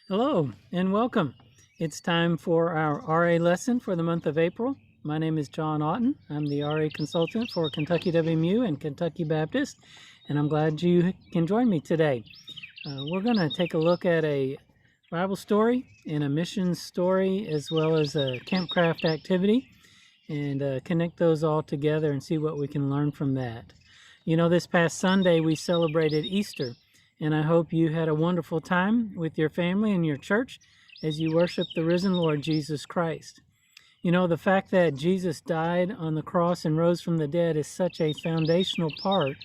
Hello and welcome. It's time for our RA lesson for the month of April. My name is John Otten. I'm the RA consultant for Kentucky WMU and Kentucky Baptist, and I'm glad you can join me today. We're going to take a look at a Bible story and a mission story as well as a Campcraft activity and connect those all together and see what we can learn from that. You know, this past Sunday we celebrated Easter. And I hope you had a wonderful time with your family and your church as you worship the risen Lord Jesus Christ. You know, the fact that Jesus died on the cross and rose from the dead is such a foundational part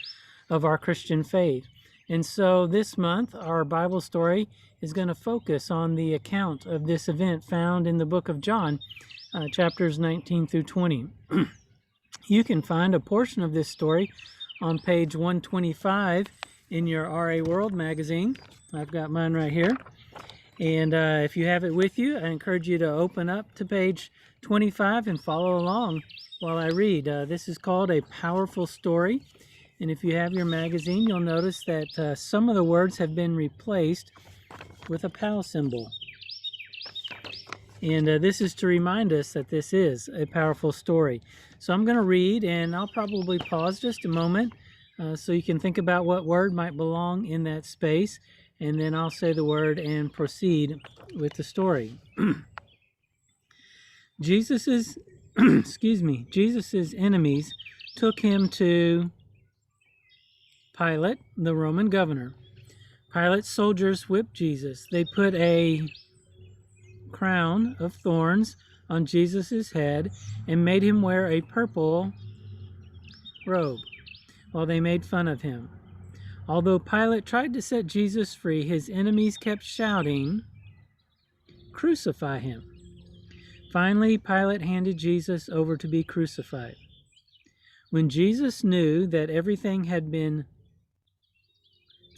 of our Christian faith. And so this month, our Bible story is going to focus on the account of this event found in the book of John, chapters 19 through 20. You can find a portion of this story on page 125 in your RA World magazine. I've got mine right here. And if you have it with you, I encourage you to open up to page 25 and follow along while I read. This is called A Powerful Story. And if you have your magazine, you'll notice that some of the words have been replaced with a POW symbol. And this is to remind us that this is a powerful story. So I'm going to read, and I'll probably pause just a moment so you can think about what word might belong in that space, and then I'll say the word and proceed with the story. Jesus's enemies took him to Pilate, the Roman governor. Pilate's soldiers whipped Jesus. They put a crown of thorns on Jesus's head and made him wear a purple robe while they made fun of him. Although Pilate tried to set Jesus free, his enemies kept shouting, "Crucify him." Finally, Pilate handed Jesus over to be crucified. When Jesus knew that everything had been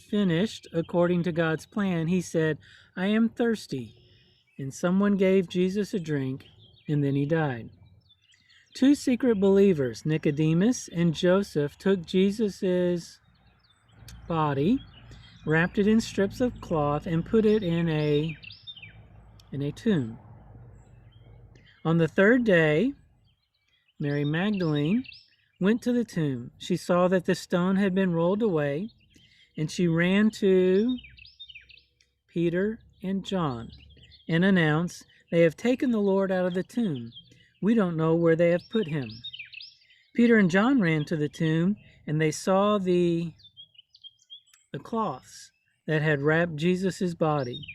finished according to God's plan, he said, "I am thirsty." And someone gave Jesus a drink, and then he died. Two secret believers, Nicodemus and Joseph, took Jesus' body, wrapped it in strips of cloth, and put it in a tomb. On the third day, Mary Magdalene went to the tomb. She saw that the stone had been rolled away, and she ran to Peter and John and announced, "They have taken the Lord out of the tomb. We don't know where they have put him." Peter and John ran to the tomb, and they saw the cloths that had wrapped Jesus' body,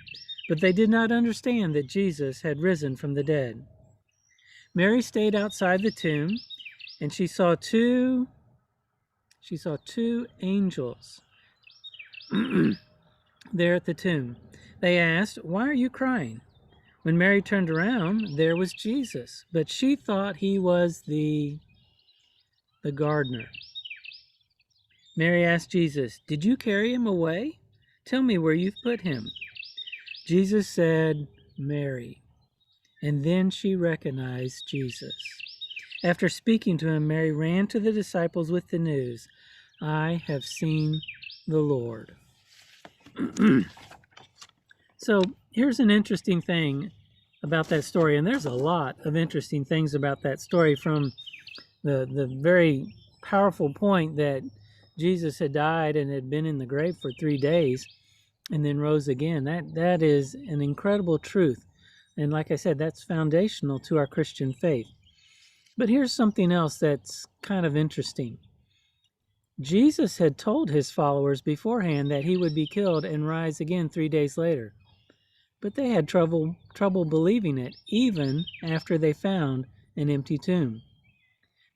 but they did not understand that Jesus had risen from the dead. Mary stayed outside the tomb, and she saw two angels there at the tomb. They asked, "Why are you crying?" When Mary turned around, there was Jesus, but she thought he was the gardener. Mary asked Jesus, "Did you carry him away? Tell me where you've put him." Jesus said, "Mary." And then she recognized Jesus. After speaking to him, Mary ran to the disciples with the news, "I have seen the Lord." So here's an interesting thing about that story, and there's a lot of interesting things about that story, from the very powerful point that Jesus had died and had been in the grave for 3 days and then rose again. That is an incredible truth. And like I said, that's foundational to our Christian faith. But here's something else that's kind of interesting. Jesus had told his followers beforehand that he would be killed and rise again 3 days later. But they had trouble believing it, even after they found an empty tomb.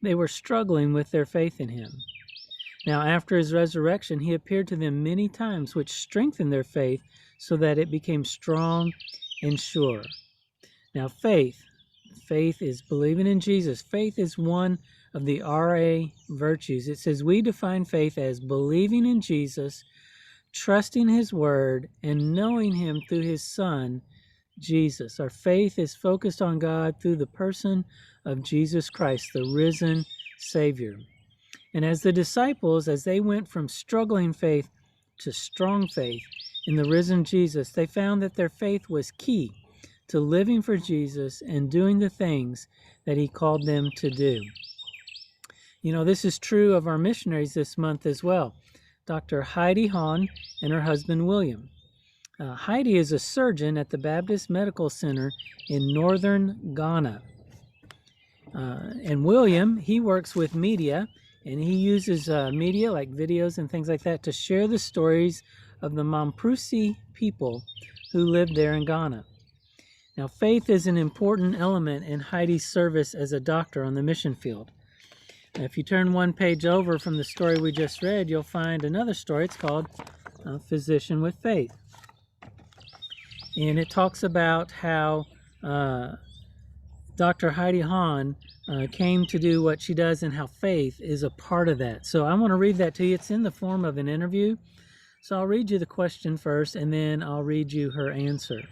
They were struggling with their faith in him. Now, after his resurrection, he appeared to them many times, which strengthened their faith so that it became strong and sure. Now, faith is believing in Jesus. Faith is one of the RA virtues. It says we define faith as believing in Jesus, trusting his word, and knowing him through his son, Jesus. Our faith is focused on God through the person of Jesus Christ, the risen Savior. And as the disciples, as they went from struggling faith to strong faith, in the risen Jesus, they found that their faith was key to living for Jesus and doing the things that he called them to do. You know, this is true of our missionaries this month as well. Dr. Heidi Huan and her husband William. Heidi is a surgeon at the Baptist Medical Center in northern Ghana. And William, he works with media, and he uses media like videos and things like that to share the stories of the Mamprusi people who lived there in Ghana. Now, faith is an important element in Heidi's service as a doctor on the mission field. Now, if you turn one page over from the story we just read, you'll find another story. It's called Physician with Faith. And it talks about how Dr. Heidi Huan came to do what she does and how faith is a part of that. So I want to read that to you. It's in the form of an interview. So I'll read you the question first, and then I'll read you her answer.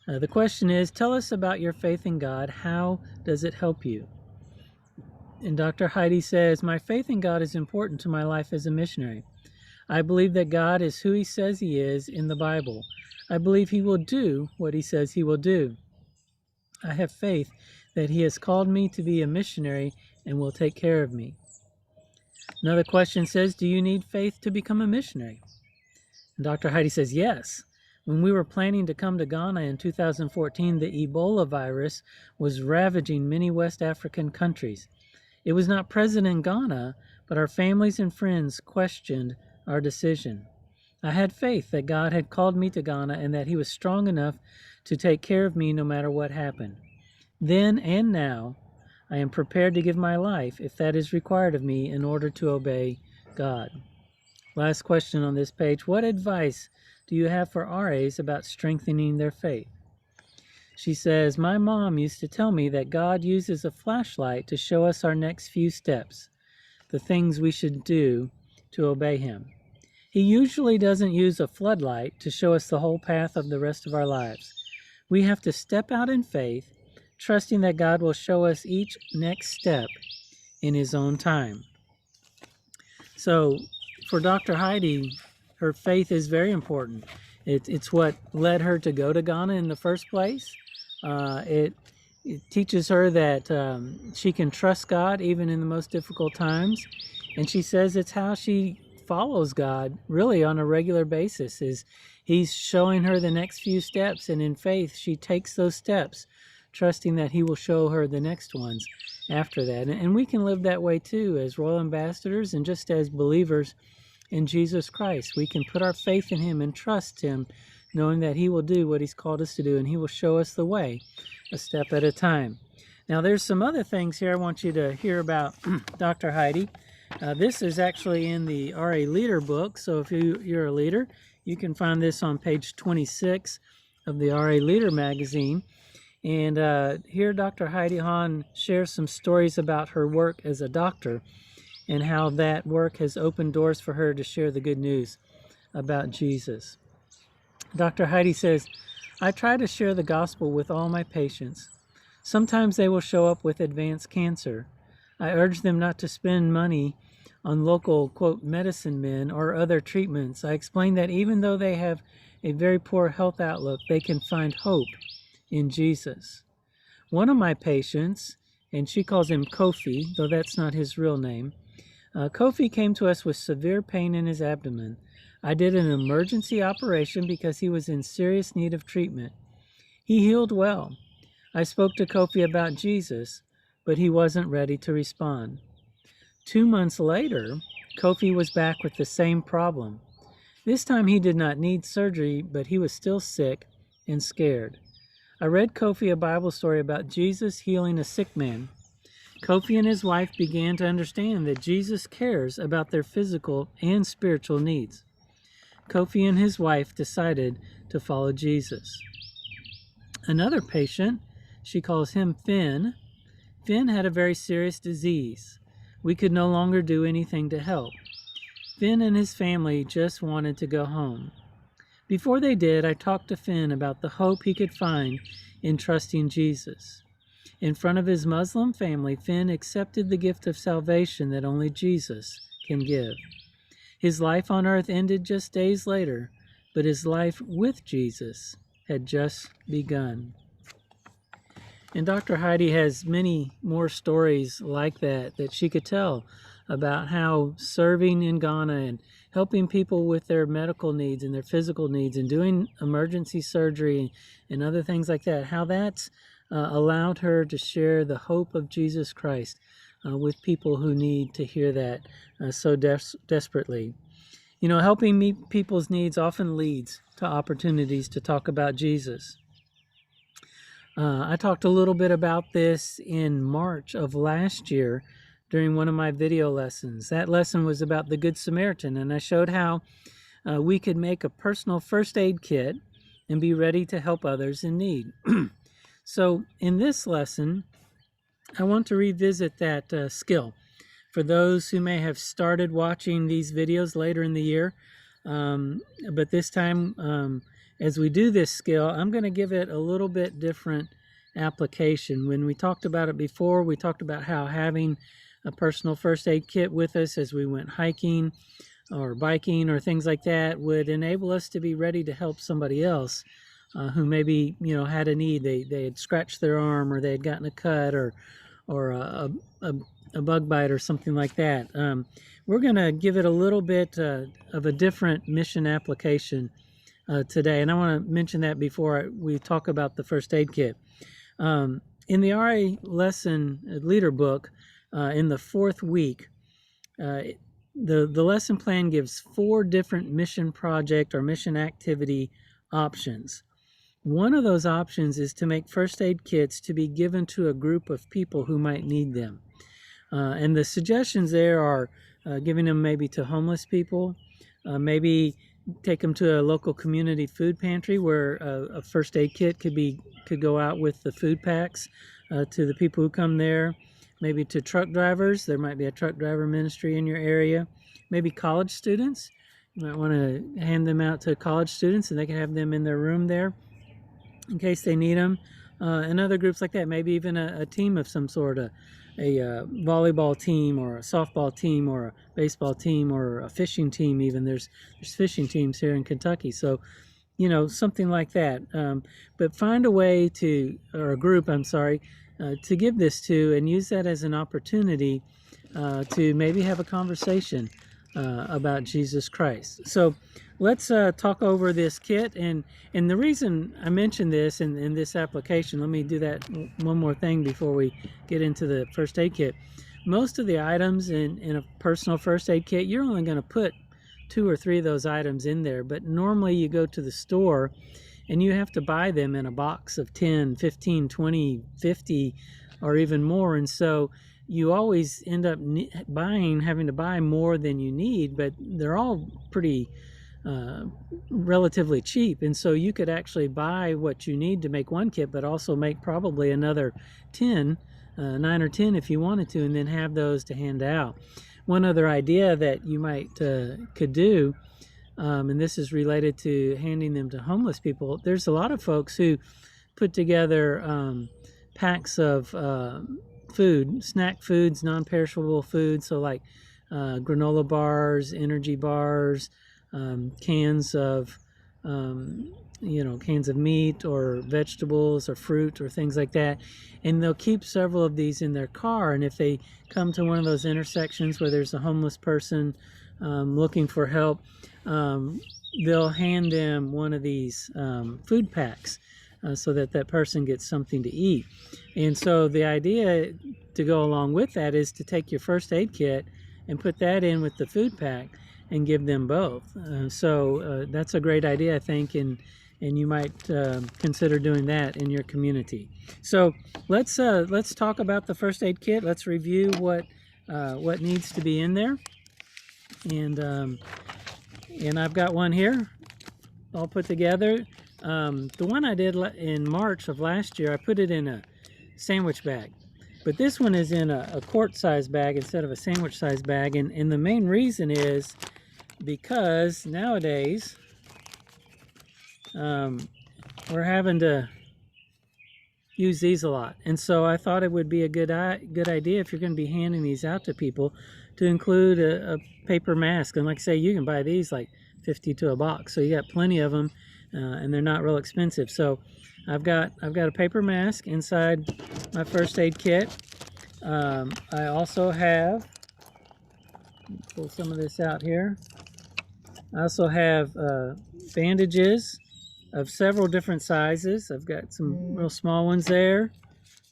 The question is, tell us about your faith in God. How does it help you? And Dr. Heidi says, my faith in God is important to my life as a missionary. I believe that God is who he says he is in the Bible. I believe he will do what he says he will do. I have faith that he has called me to be a missionary and will take care of me. Another question says, do you need faith to become a missionary? And Dr. Heidi says, yes. When we were planning to come to Ghana in 2014, the Ebola virus was ravaging many West African countries. It was not present in Ghana, but our families and friends questioned our decision. I had faith that God had called me to Ghana and that he was strong enough to take care of me no matter what happened. Then and now, I am prepared to give my life if that is required of me in order to obey God. Last question on this page. What advice do you have for RAs about strengthening their faith? She says, my mom used to tell me that God uses a flashlight to show us our next few steps, the things we should do to obey him. He usually doesn't use a floodlight to show us the whole path of the rest of our lives. We have to step out in faith, trusting that God will show us each next step in his own time. So for Dr. Heidi, her faith is very important. It's what led her to go to Ghana in the first place. It teaches her that she can trust God even in the most difficult times. And she says it's how she follows God really on a regular basis. Is he's showing her the next few steps, and in faith she takes those steps, trusting that he will show her the next ones after that. And we can live that way too as royal ambassadors and just as believers in Jesus Christ. We can put our faith in him and trust him, knowing that he will do what he's called us to do, and he will show us the way a step at a time. Now there's some other things here I want you to hear about Dr. Heidi. This is actually in the RA Leader book, so if you're a leader, you can find this on page 26 of the RA Leader magazine. And here Dr. Heidi Huan shares some stories about her work as a doctor and how that work has opened doors for her to share the good news about Jesus. Dr. Heidi says, I try to share the gospel with all my patients. Sometimes they will show up with advanced cancer. I urge them not to spend money on local, quote, medicine men or other treatments. I explain that even though they have a very poor health outlook, they can find hope in Jesus. One of my patients, and she calls him Kofi, though that's not his real name, Kofi came to us with severe pain in his abdomen. I did an emergency operation because he was in serious need of treatment. He healed well. I spoke to Kofi about Jesus, but he wasn't ready to respond. 2 months later, Kofi was back with the same problem. This time he did not need surgery, but he was still sick and scared. I read Kofi a Bible story about Jesus healing a sick man. Kofi and his wife began to understand that Jesus cares about their physical and spiritual needs. Kofi and his wife decided to follow Jesus. Another patient, she calls him Finn. Finn had a very serious disease. We could no longer do anything to help. Finn and his family just wanted to go home. Before they did, I talked to Finn about the hope he could find in trusting Jesus. In front of his Muslim family, Finn accepted the gift of salvation that only Jesus can give. His life on earth ended just days later, but his life with Jesus had just begun. And Dr. Heidi has many more stories like that she could tell about how serving in Ghana and helping people with their medical needs and their physical needs and doing emergency surgery and other things like that, how that's allowed her to share the hope of Jesus Christ with people who need to hear that so desperately. You know, helping meet people's needs often leads to opportunities to talk about Jesus. I talked a little bit about this in March of last year during one of my video lessons. That lesson was about the Good Samaritan, and I showed how we could make a personal first aid kit and be ready to help others in need. So in this lesson, I want to revisit that skill. For those who may have started watching these videos later in the year, but this time, as we do this skill, I'm going to give it a little bit different application. When we talked about it before, we talked about how having a personal first aid kit with us as we went hiking or biking or things like that would enable us to be ready to help somebody else who maybe, you know, had a need. They had scratched their arm, or they had gotten a cut, or a bug bite or something like that. We're going to give it a little bit of a different mission application today, and I want to mention that before we talk about the first aid kit. In the RA lesson leader book, in the 4th week, the lesson plan gives 4 different mission project or mission activity options. One of those options is to make first aid kits to be given to a group of people who might need them. And the suggestions there are giving them maybe to homeless people, maybe take them to a local community food pantry where a first aid kit could go out with the food packs to the people who come there. Maybe to truck drivers. There might be a truck driver ministry in your area. Maybe college students. You might want to hand them out to college students, and they can have them in their room there in case they need them. And other groups like that. Maybe even a team of some sort, a volleyball team or a softball team or a baseball team or a fishing team even. There's fishing teams here in Kentucky. So, you know, something like that. But find a way to, or a group, I'm sorry, to give this to, and use that as an opportunity to maybe have a conversation about Jesus Christ. So let's talk over this kit. And the reason I mentioned this in this application, let me do that one more thing before we get into the first aid kit. Most of the items in a personal first aid kit, you're only going to put 2 or 3 of those items in there. But normally you go to the store and you have to buy them in a box of 10, 15, 20, 50, or even more. And so you always end up having to buy more than you need, but they're all pretty relatively cheap. And so you could actually buy what you need to make one kit, but also make probably another 10, 9 or 10 if you wanted to, and then have those to hand out. One other idea that you might could do, and this is related to handing them to homeless people. There's a lot of folks who put together packs of food, snack foods, non-perishable foods, so like granola bars, energy bars, cans of cans of meat or vegetables or fruit or things like that, and they'll keep several of these in their car. And if they come to one of those intersections where there's a homeless person looking for help, they'll hand them one of these food packs so that person gets something to eat. And so the idea to go along with that is to take your first aid kit and put that in with the food pack and give them both. So that's a great idea, I think, and you might consider doing that in your community. So let's talk about the first aid kit. Let's review what needs to be in there. And I've got one here all put together. The one I did in March of last year, I put it in a sandwich bag. But this one is in a quart-sized bag instead of a sandwich-sized bag. And the main reason is because nowadays we're having to use these a lot. And so I thought it would be a good idea, if you're going to be handing these out to people, to include a paper mask. And like I say, you can buy these like $1.50 to a box. So you got plenty of them, and they're not real expensive. So I've got a paper mask inside my first aid kit. I also have, pull some of this out here. I also have bandages of several different sizes. I've got some real small ones there,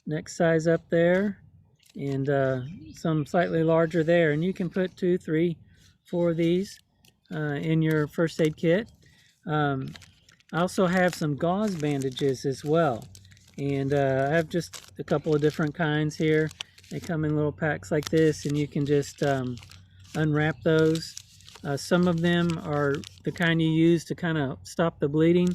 next size up there, and some slightly larger there. And you can put 2, 3, 4 of these in your first aid kit. I also have some gauze bandages as well. And I have just a couple of different kinds here. They come in little packs like this, and you can just unwrap those. Some of them are the kind you use to kind of stop the bleeding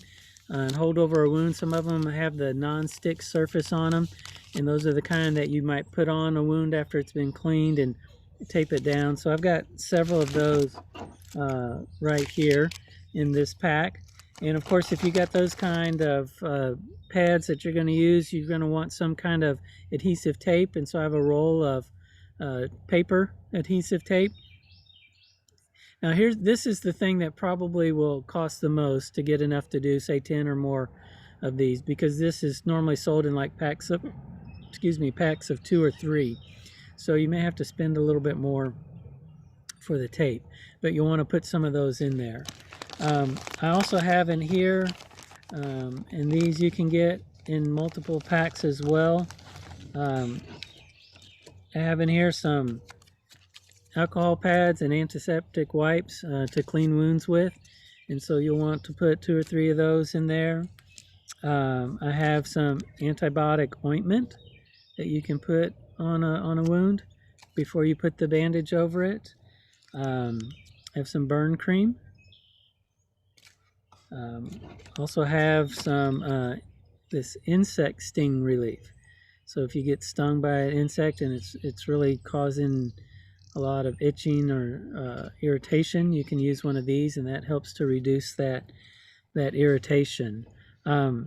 and hold over a wound. Some of them have the non-stick surface on them, and those are the kind that you might put on a wound after it's been cleaned and tape it down. So I've got several of those right here in this pack. And of course, if you got those kind of pads that you're going to use, you're going to want some kind of adhesive tape. And so I have a roll of paper adhesive tape. Now this is the thing that probably will cost the most to get enough to do, say 10 or more of these, because this is normally sold in like packs of 2 or 3. So you may have to spend a little bit more for the tape, but you'll want to put some of those in there. I also have in here, and these you can get in multiple packs as well. I have in here some alcohol pads and antiseptic wipes to clean wounds with, and so you'll want to put 2 or 3 of those in there. I have some antibiotic ointment that you can put on a wound before you put the bandage over it. I have some burn cream. Also have some this insect sting relief. So if you get stung by an insect and it's really causing a lot of itching or irritation, you can use one of these, and that helps to reduce that irritation. I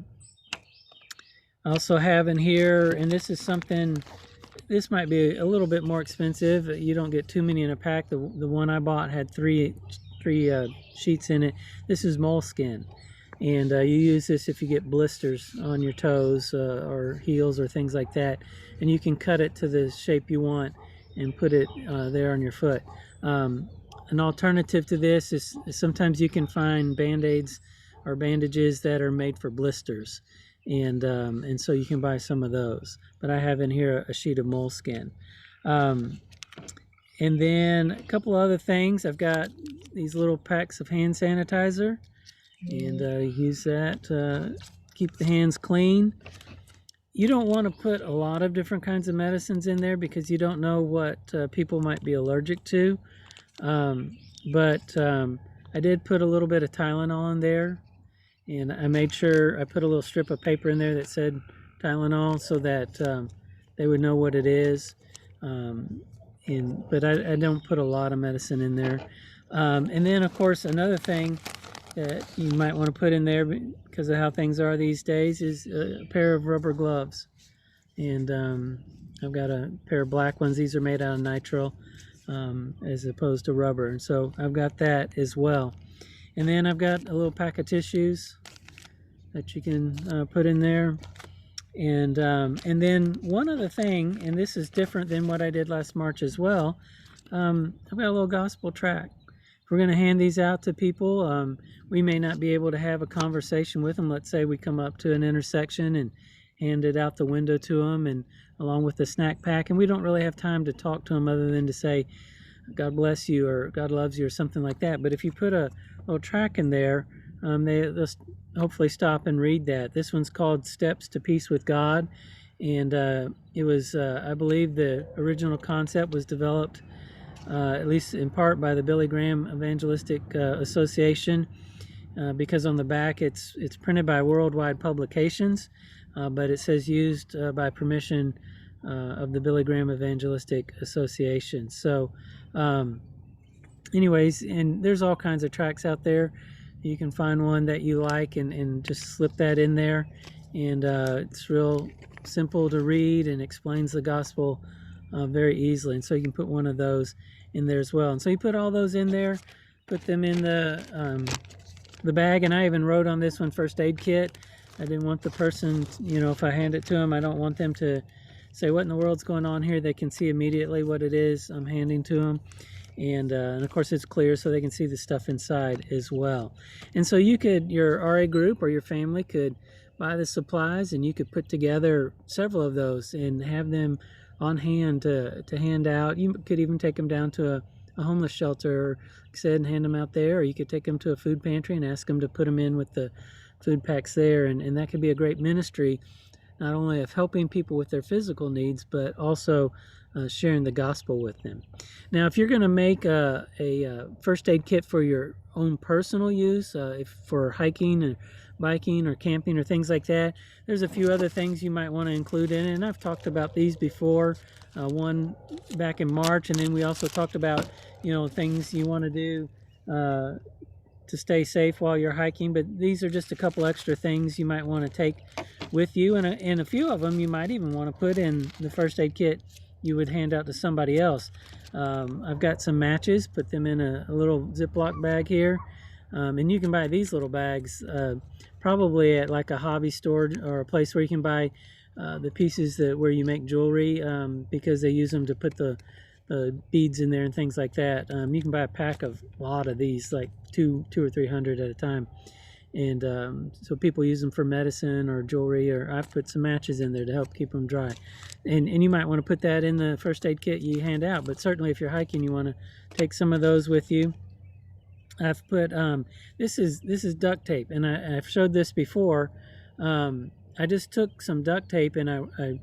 also have in here, and this is something, this might be a little bit more expensive. You don't get too many in a pack. The one I bought had three sheets in it. This is moleskin, and you use this if you get blisters on your toes or heels or things like that, and you can cut it to the shape you want and put it there on your foot. An alternative to this is sometimes you can find band-aids or bandages that are made for blisters, and so you can buy some of those. But I have in here a sheet of moleskin. And then a couple other things. I've got these little packs of hand sanitizer, and use that to keep the hands clean. You don't want to put a lot of different kinds of medicines in there because you don't know what people might be allergic to. But I did put a little bit of Tylenol in there, and I made sure I put a little strip of paper in there that said Tylenol so that they would know what it is. But I don't put a lot of medicine in there. And then, of course, another thing that you might want to put in there because of how things are these days is a pair of rubber gloves. And I've got a pair of black ones. These are made out of nitrile as opposed to rubber. And so I've got that as well. And then I've got a little pack of tissues that you can put in there. And then one other thing, and this is different than what I did last March as well, I've got a little gospel tract. If we're going to hand these out to people, we may not be able to have a conversation with them. Let's say we come up to an intersection and hand it out the window to them, and along with the snack pack, and we don't really have time to talk to them other than to say, God bless you, or God loves you, or something like that. But if you put a little tract in there, they'll hopefully stop and read that. This one's called Steps to Peace with God, and it was, I believe the original concept was developed, at least in part, by the Billy Graham Evangelistic Association, because on the back it's printed by Worldwide Publications, but it says used by permission of the Billy Graham Evangelistic Association. So anyways, and there's all kinds of tracts out there. You can find one that you like and just slip that in there, and it's real simple to read and explains the gospel very easily, and so you can put one of those in there as well. And so you put all those in there, put them in the bag. And I even wrote on this one, first aid kit. I didn't want the person, you know, if I hand it to them, I don't want them to say, what in the world's going on here? They can see immediately what it is I'm handing to them. And of course it's clear so they can see the stuff inside as well. And so you could, your RA group or your family could buy the supplies, and you could put together several of those and have them on hand to hand out. You could even take them down to a homeless shelter, like I said, and hand them out there, or you could take them to a food pantry and ask them to put them in with the food packs there, and that could be a great ministry, not only of helping people with their physical needs, but also sharing the gospel with them. Now, if you're going to make a first aid kit for your own personal use, if for hiking or biking or camping or things like that, there's a few other things you might want to include in it, and I've talked about these before, one back in March, and then we also talked about, you know, things you want to do to stay safe while you're hiking. But these are just a couple extra things you might want to take with you, and a few of them you might even want to put in the first aid kit you would hand out to somebody else. I've got some matches, put them in a little Ziploc bag here, and you can buy these little bags probably at like a hobby store or a place where you can buy the pieces where you make jewelry, because they use them to put the beads in there and things like that. You can buy a lot of these, like two or 300 at a time. And so people use them for medicine or jewelry, or I've put some matches in there to help keep them dry. And you might want to put that in the first aid kit you hand out, but certainly if you're hiking, you want to take some of those with you. I've put, this is duct tape, and I've showed this before. I just took some duct tape and I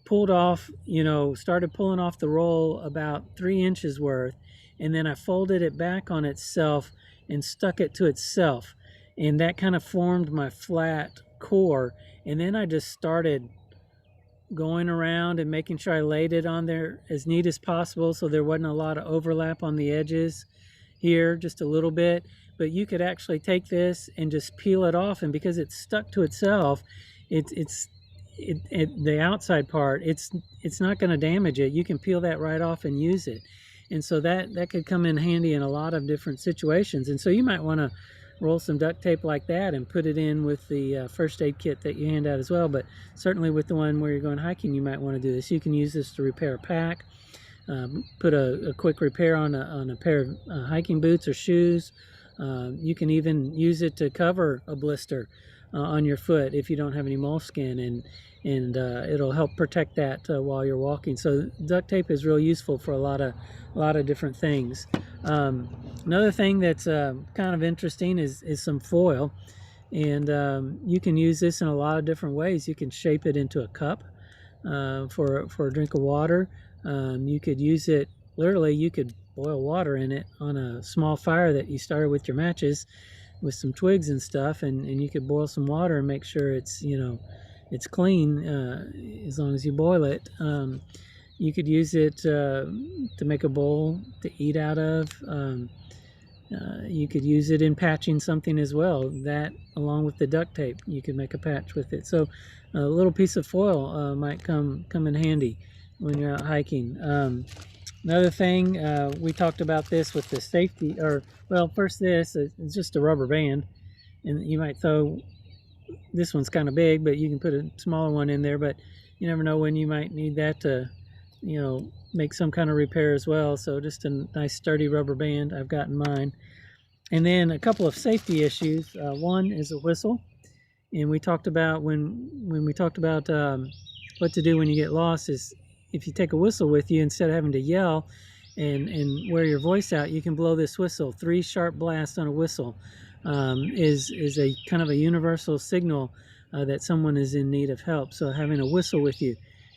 pulled off, you know, started pulling off the roll about 3 inches worth, and then I folded it back on itself and stuck it to itself. And that kind of formed my flat core. And then I just started going around and making sure I laid it on there as neat as possible so there wasn't a lot of overlap on the edges here, just a little bit. But you could actually take this and just peel it off, and because it's stuck to itself, the outside part, it's not going to damage it. You can peel that right off and use it. And so that could come in handy in a lot of different situations. And so you might want to roll some duct tape like that and put it in with the first aid kit that you hand out as well. But certainly with the one where you're going hiking, you might want to do this. You can use this to repair a pack, put a quick repair on a pair of hiking boots or shoes. You can even use it to cover a blister on your foot if you don't have any moleskin, and it'll help protect that while you're walking. So duct tape is real useful for a lot of different things. Another thing that's kind of interesting is some foil, and you can use this in a lot of different ways. You can shape it into a cup for a drink of water. You could use it, literally you could boil water in it on a small fire that you started with your matches with some twigs and stuff, and you could boil some water and make sure it's, you know, it's clean as long as you boil it. You could use it to make a bowl to eat out of. You could use it in patching something as well. That, along with the duct tape, you could make a patch with it. So a little piece of foil might come in handy when you're out hiking. Another thing, we talked about this with the safety, or, well, first this is just a rubber band, and you might throw, this one's kind of big, but you can put a smaller one in there, but you never know when you might need that to, you know, make some kind of repair as well. So just a nice sturdy rubber band I've got in mine. And then a couple of safety issues. One is a whistle, and we talked about when we talked about what to do when you get lost is, if you take a whistle with you, instead of having to yell and wear your voice out, you can blow this whistle. 3 sharp blasts on a whistle is a kind of a universal signal that someone is in need of help. So having a whistle with you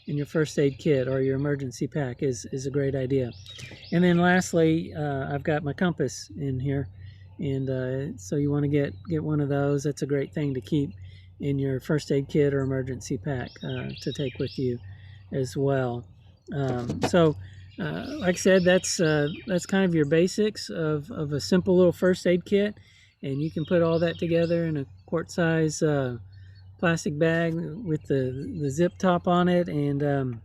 in your first aid kit or your emergency pack is a great idea. And then lastly, I've got my compass in here, and so you want to get one of those. That's a great thing to keep in your first aid kit or emergency pack to take with you as well. Like I said, that's kind of your basics of a simple little first aid kit, and you can put all that together in a quart size plastic bag with the zip top on it, and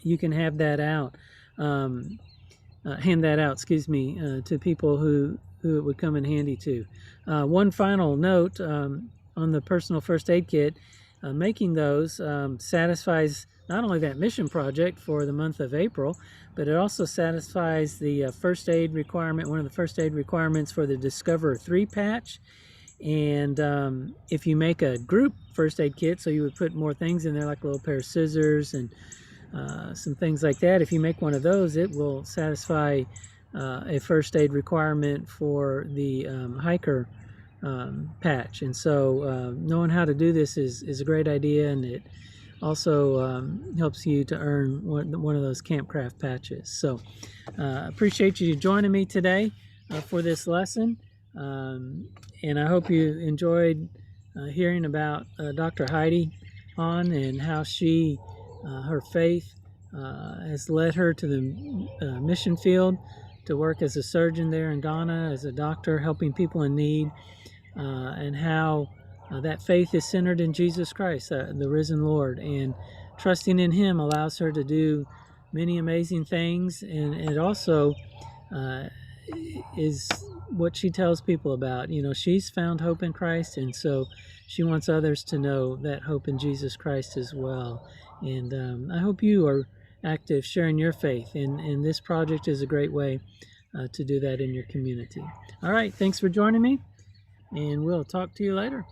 you can have that out. hand that out, excuse me, to people who it would come in handy to. One final note on the personal first aid kit, making those satisfies not only that mission project for the month of April, but it also satisfies the first aid requirement, one of the first aid requirements for the Discover 3 patch. And if you make a group first aid kit, so you would put more things in there like a little pair of scissors and some things like that. If you make one of those, it will satisfy a first aid requirement for the hiker patch. And so knowing how to do this is a great idea, and it also helps you to earn one of those Campcraft patches. So appreciate you joining me today for this lesson, and I hope you enjoyed hearing about Dr. Heidi Huan and how she her faith has led her to the mission field to work as a surgeon there in Ghana, as a doctor helping people in need, and how that faith is centered in Jesus Christ, the risen Lord, and trusting in Him allows her to do many amazing things, and it also is what she tells people about. You know, she's found hope in Christ, and so she wants others to know that hope in Jesus Christ as well. And I hope you are active sharing your faith, and this project is a great way to do that in your community. All right, thanks for joining me, and we'll talk to you later.